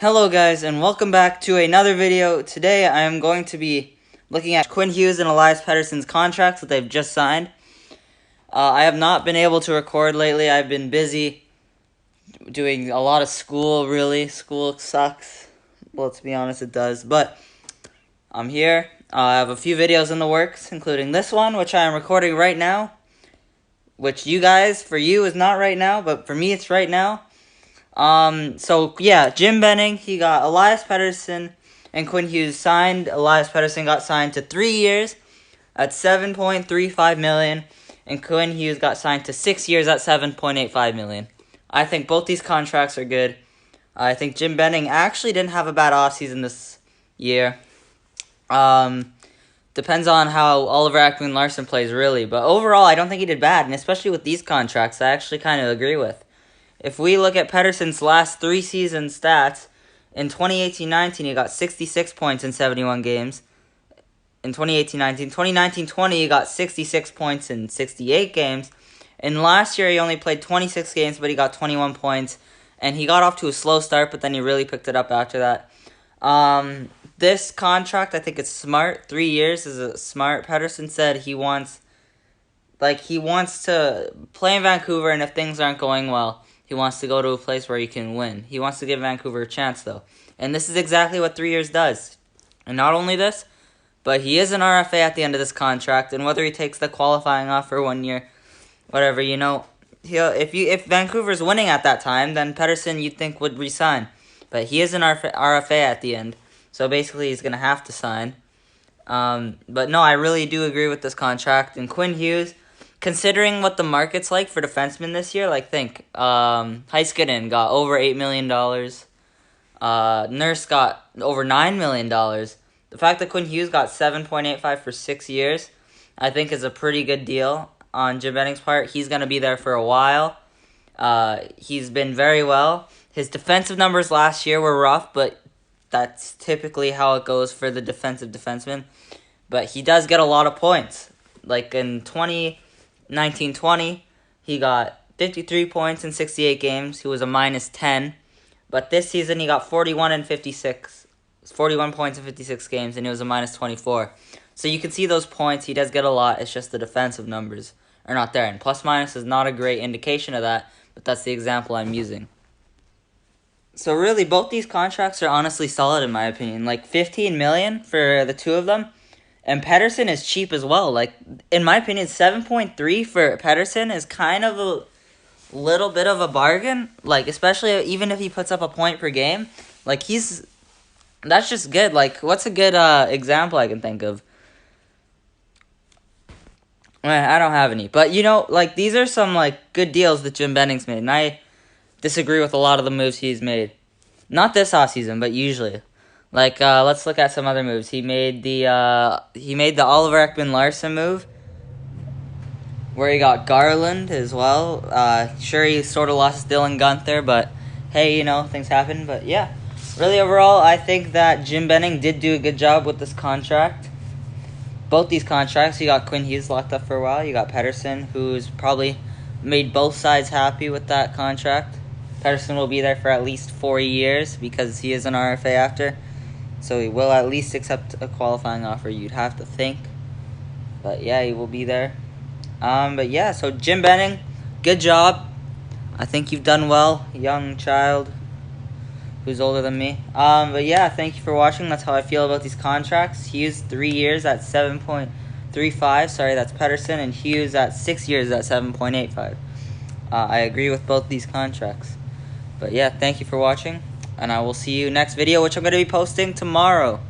Hello guys, and welcome back to another video. Today I am going to be looking at Quinn Hughes and Elias Pettersson's contracts that they've just signed. I have not been able to record lately. I've been busy doing a lot of school, really. School sucks. Well, to be honest, it does. But I'm here. I have a few videos in the works, including this one, which I am recording right now. Which for you is not right now, but for me it's right now. So yeah, Jim Benning, he got Elias Pettersson and Quinn Hughes signed. Elias Pettersson got signed to 3 years at $7.35 million, and Quinn Hughes got signed to 6 years at $7.85 million. I think both these contracts are good. I think Jim Benning actually didn't have a bad offseason this year. Depends on how Oliver Ekman-Larsson plays, really. But overall, I don't think he did bad, and especially with these contracts, I actually kind of agree with. If we look at Pettersson's last 3 season stats, in 2018-19, he got 66 points in 71 games. In 2018-19, 2019-20, he got 66 points in 68 games. And last year, he only played 26 games, but he got 21 points. And he got off to a slow start, but then he really picked it up after that. This contract, I think it's smart. 3 years is a smart. Pettersson said he wants to play in Vancouver, and if things aren't going well, he wants to go to a place where he can win. He wants to give Vancouver a chance, though. And this is exactly what 3 years does. And not only this, but he is an RFA at the end of this contract, and whether he takes the qualifying offer 1 year, whatever, if Vancouver's winning at that time, then Pettersson, you'd think, would resign. But he is an RFA at the end. So basically, he's going to have to sign. But no, I really do agree with this contract. And Quinn Hughes, considering what the market's like for defensemen this year, Heiskanen got over $8 million. Nurse got over $9 million. The fact that Quinn Hughes got $7.85 for 6 years, I think is a pretty good deal on Jim Benning's part. He's going to be there for a while. He's been very well. His defensive numbers last year were rough, but that's typically how it goes for the defensive defenseman. But he does get a lot of points. Like in 2019-20, he got 53 points in 68 games. He was a -10. But this season, he got 41 points in 56 games, and he was a -24. So you can see those points. He does get a lot. It's just the defensive numbers are not there. And plus-minus is not a great indication of that, but that's the example I'm using. So really, both these contracts are honestly solid in my opinion. Like $15 million for the two of them, and Pettersson is cheap as well. Like in my opinion, 7.3 for Pettersson is kind of a little bit of a bargain. Like especially even if he puts up a point per game, like that's just good. Like what's a good example I can think of? I don't have any, but these are some good deals that Jim Benning's made, and I disagree with a lot of the moves he's made. Not this offseason, but usually. Let's look at some other moves. He made the Oliver Ekman-Larsson move, where he got Garland as well. Sure, he sort of lost Dylan Guenther, but hey, things happen. But yeah, really overall, I think that Jim Benning did do a good job with this contract. Both these contracts, you got Quinn Hughes locked up for a while. You got Pettersson, who's probably made both sides happy with that contract. Pettersson will be there for at least 4 years because he is an RFA after. So he will at least accept a qualifying offer, you'd have to think. But yeah, he will be there. But yeah, so Jim Benning, good job. I think you've done well, young child who's older than me. But yeah, thank you for watching. That's how I feel about these contracts. Hughes 3 years at 7.35. Sorry, that's Pettersson. And Hughes at 6 years at 7.85. I agree with both these contracts. But yeah, thank you for watching, and I will see you next video, which I'm going to be posting tomorrow.